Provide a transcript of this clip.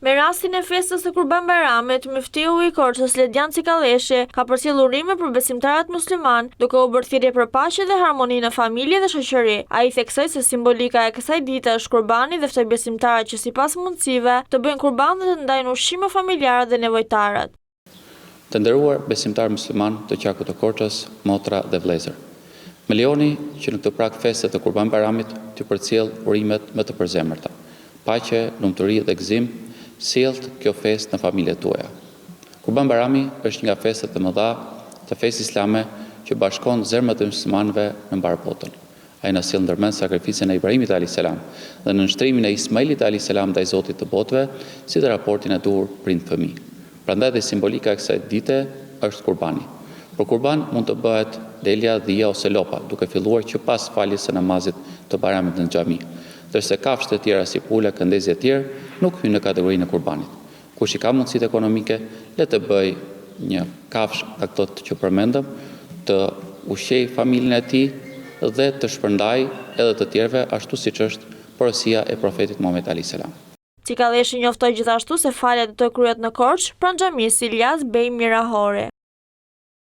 Me rastin e festës së Kurban Bayramit, Muftiu i Korçës Ledjan Cikaleshi ka përcjellur urime për besimtarët musliman, duke u bërë thirrje për paqe dhe harmoni në familje dhe shoqëri. Ai theksoi se simbolika e kësaj dite është Kurbani dhe ftoi besimtarët që sipas mundësive të bëjnë kurban dhe të ndajnë ushqime familjare dhe nevojtarët. Të nderuar besimtar musliman të qarkut të Korçës, motra dhe vëllezër. Me lejoni që në këtë prag feste të Kurban Bayramit të përcjell urimet më të përzemërta. Paqe, lumturi dhe gëzim sjellët kjo festë në familjet tuaja. Kurban Bayrami është nga festat e mëdha të fesë islame që bashkon zemrat e muslimanëve në mbar botën. Ai na sjell ndërmend sakrificën e Ibrahimit alayhis salam dhe në nështrimin e Ismailit alayhis salam ndaj Zotit të botëve, si dhe raportin e dur prind-fëmijë. Prandaj dhe simbolika e kësaj dite është kurbani. Për kurban mund të bëhet delja, dhia ose lopa, duke filluar që pas faljes së namazit të Bayramit në xhami. Ndërsa kafshët e tjera si pula, këndezje e tjerë nuk hyjnë në kategorinë e kurbanit. Kush i ka mundësitë ekonomike, le të bëj një kafshë nga këto që përmendëm, të ushqej familjen e tij dhe të shpërndaj edhe të tjerëve, ashtu siç është porosia e profetit Muhammed alayhis salam. Cikaleshi njoftoi gjithashtu se falja do të kryhet në Korçë pranë xhamisë Ilyas Bej Mirahori.